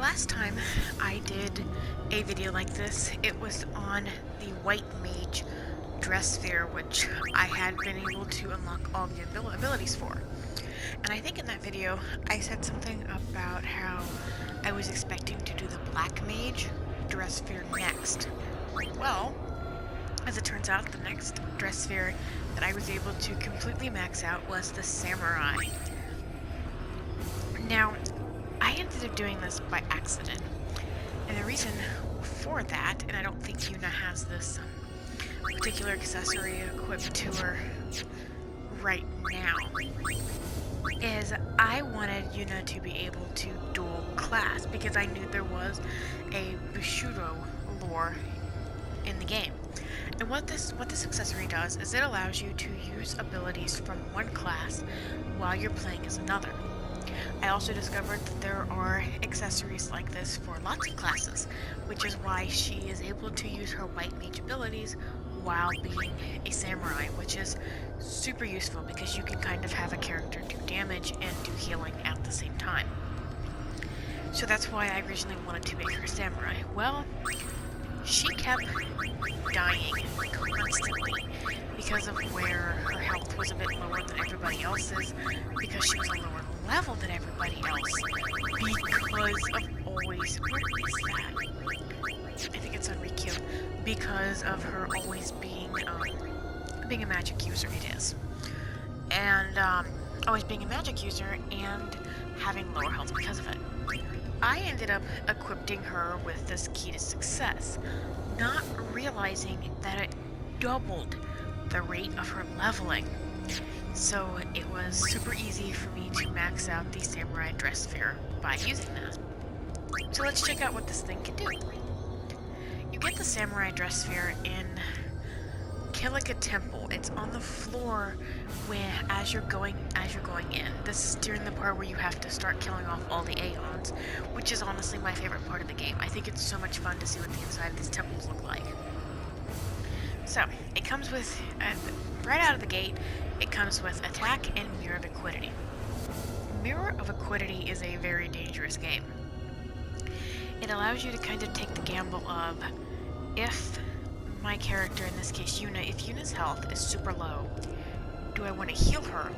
last time I did a video like this, it was on the White Mage dress sphere, which I had been able to unlock all the abilities for. And I think in that video, I said something about how I was expecting to do the Black Mage dress sphere next. Well, as it turns out, the next dress sphere that I was able to completely max out was the Samurai. Now, I ended up doing this by accident, and the reason for that, and I don't think Yuna has this particular accessory equipped to her right now, is I wanted Yuna to be able to dual class because I knew there was a Bushido lore in the game. And what this accessory does is it allows you to use abilities from one class while you're playing as another. I also discovered that there are accessories like this for lots of classes, which is why she is able to use her White Mage abilities while being a samurai, which is super useful because you can kind of have a character do damage and do healing at the same time. So that's why I originally wanted to make her samurai. Well, she kept dying constantly because of where her health was a bit lower than everybody else's, because she was a lower level than everybody else, because of always, where is that? I think it's on Riku, because of her always being a magic user, it is. And always being a magic user and having lower health because of it. I ended up equipping her with this key to success, not realizing that it doubled the rate of her leveling. So it was super easy for me to max out the Samurai dress sphere by using that. So let's check out what this thing can do. You get the Samurai dress sphere in Kilika Temple. It's on the floor as you're going in. This is during the part where you have to start killing off all the Aeons, which is honestly my favorite part of the game. I think it's so much fun to see what the inside of these temples look like. So, it comes with, right out of the gate, it comes with Attack and Mirror of Equity. Mirror of Equity is a very dangerous game. It allows you to kind of take the gamble of, if my character, in this case Yuna, if Yuna's health is super low, do I want to heal her,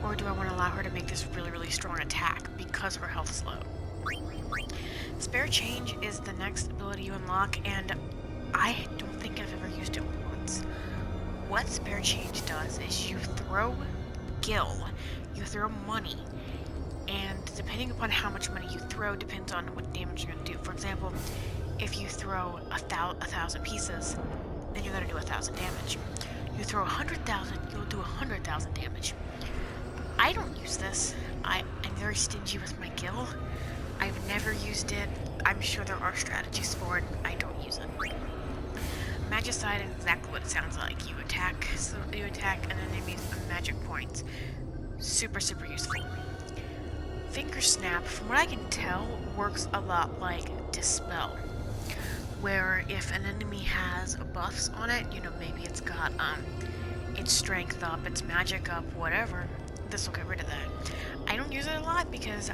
or do I want to allow her to make this really, really strong attack because her health is low? Spare Change is the next ability you unlock, and I don't think I've ever used it once. What Spare Change does is you throw gil, you throw money, and depending upon how much money you throw depends on what damage you're going to do. For example, if you throw 1,000 pieces, then you're going to do 1,000 damage. You throw 100,000, you'll do 100,000 damage. I don't use this. I'm very stingy with my gil. I've never used it. I'm sure there are strategies for it. I don't use it. Magicide is exactly what it sounds like. You attack an enemy's magic points. Super, super useful. Finger Snap, from what I can tell, works a lot like Dispel, where if an enemy has buffs on it, you know, maybe it's got its strength up, its magic up, whatever, this will get rid of that. I don't use it a lot because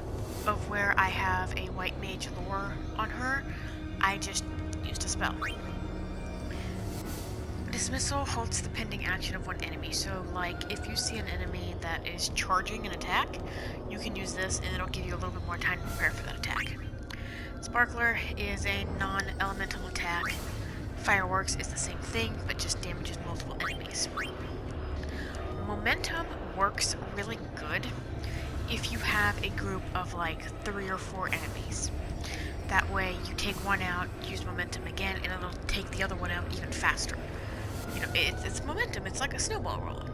of where I have a White Mage lore on her. I just use Dispel. Dismissal halts the pending action of one enemy, so like if you see an enemy that is charging an attack, you can use this and it'll give you a little bit more time to prepare for that attack. Sparkler is a non-elemental attack. Fireworks is the same thing, but just damages multiple enemies. Momentum works really good if you have a group of like 3 or 4 enemies. That way you take one out, use momentum again, and it'll take the other one out even faster. You know, it's momentum. It's like a snowball rolling.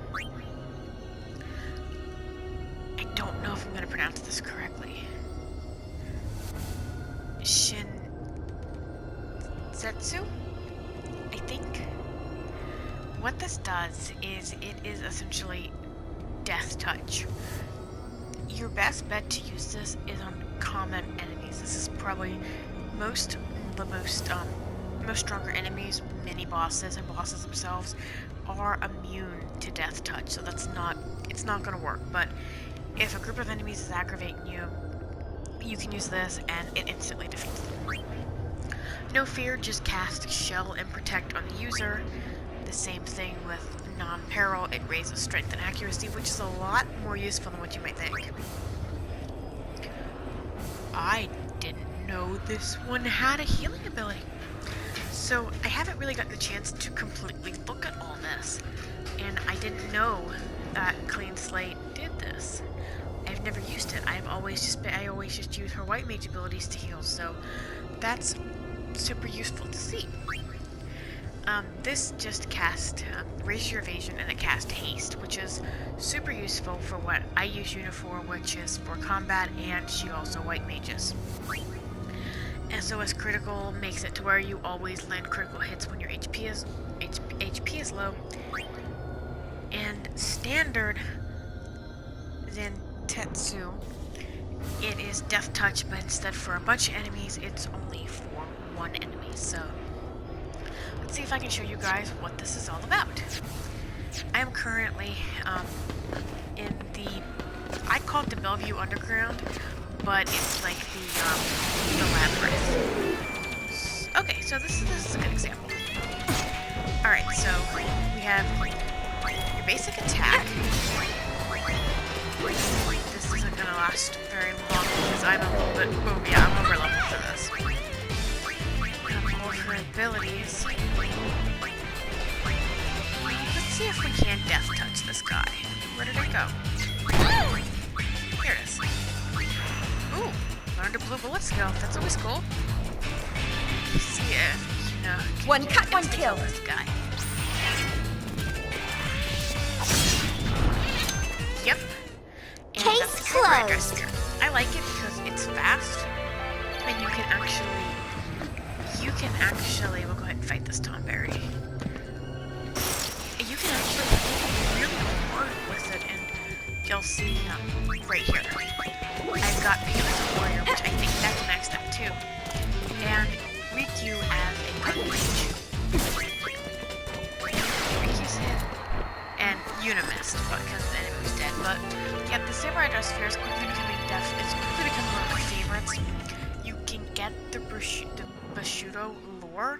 I don't know if I'm going to pronounce this correctly. Shinzetsu? I think. What this does is it is essentially Death Touch. Your best bet to use this is on common enemies. This is probably the most stronger enemies, mini bosses and bosses themselves are immune to Death Touch, so it's not going to work. But if a group of enemies is aggravating you, you can use this and it instantly defeats them. No Fear, just cast Shell and Protect on the user. The same thing with Non-Peril, it raises strength and accuracy, which is a lot more useful than what you might think. I didn't know this one had a healing ability. So I haven't really gotten the chance to completely look at all this, and I didn't know that Clean Slate did this. I've never used it. I always just use her white mage abilities to heal, so that's super useful to see. This just cast Raise Your Evasion, and it cast Haste, which is super useful for what I use Una for, which is for combat, and she also white mages. SOS Critical makes it to where you always land critical hits when your HP is low. And Standard Zentetsu, it is Death Touch, but instead for a bunch of enemies, it's only for one enemy. So let's see if I can show you guys what this is all about. I am currently in the, I call it the Bellevue Underground, but it's like the labyrinth. Okay, so this is a good example. Alright, so we have your basic attack. This isn't gonna last very long because I'm a little bit, oh yeah, I'm over level for this. More for abilities. Let's see if we can Death Touch this guy. Where did it go? Here it is. Ooh, learned a blue bullet skill. That's always cool. Let's see if you know. One cut, one kill. This guy. Yep. And Case closed. I like it because it's fast, and you can actually, we'll go ahead and fight this Tomberry. You can actually really work with it, and you'll see right here. I've got Pam as a warrior, which I think that's maxed up too, and Riku as a white mage. Riku's hit, and Una missed, because the enemy was dead. But yeah, the Samurai Dress Sphere is quickly becoming It's quickly becoming one of my favorites. You can get the Bushido lore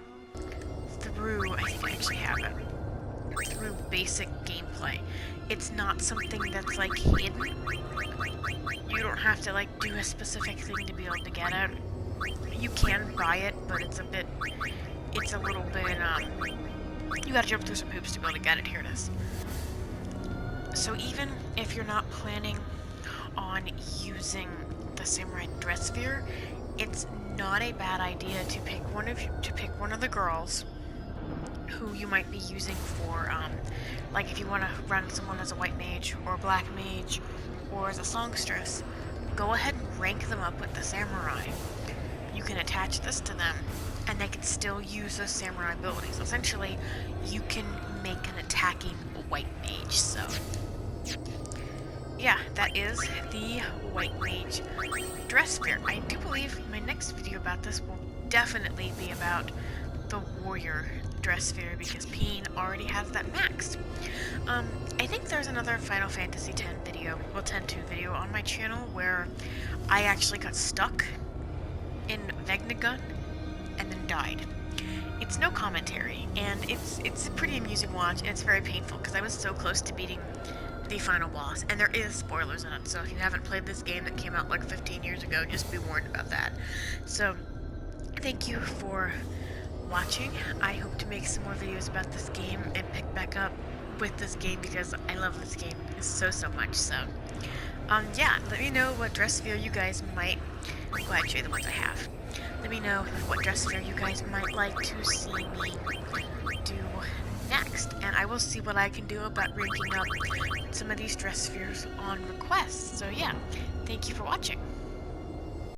through, I think I actually have it, through basic gameplay. It's not something that's like hidden. You don't have to like do a specific thing to be able to get it. You can buy it, but it's a little bit, you gotta jump through some hoops to be able to get it. Here it is. So even if you're not planning on using the Samurai Dress Sphere, it's not a bad idea to pick one of the girls who you might be using for, like if you want to run someone as a white mage or a black mage or as a songstress, go ahead and rank them up with the samurai. You can attach this to them, and they can still use those samurai abilities. Essentially, you can make an attacking white mage, so yeah, that is the White Mage Dress Sphere. I do believe my next video about this will definitely be about the Warrior Dress Sphere, because Peen already has that maxed. I think there's another Final Fantasy X video, well, X-2 video on my channel where I actually got stuck in Vegnagun and then died. It's no commentary, and it's a pretty amusing watch, and it's very painful because I was so close to beating the final boss, and there is spoilers in it, so if you haven't played this game that came out like 15 years ago, just be warned about that. So, thank you for watching. I hope to make some more videos about this game and pick back up with this game because I love this game so much. So, yeah, let me know what dress sphere you guys might, go ahead and show you the ones I have. Let me know what dress sphere you guys might like to see me do next, and I will see what I can do about ranking up some of these dress spheres on request. So yeah, thank you for watching.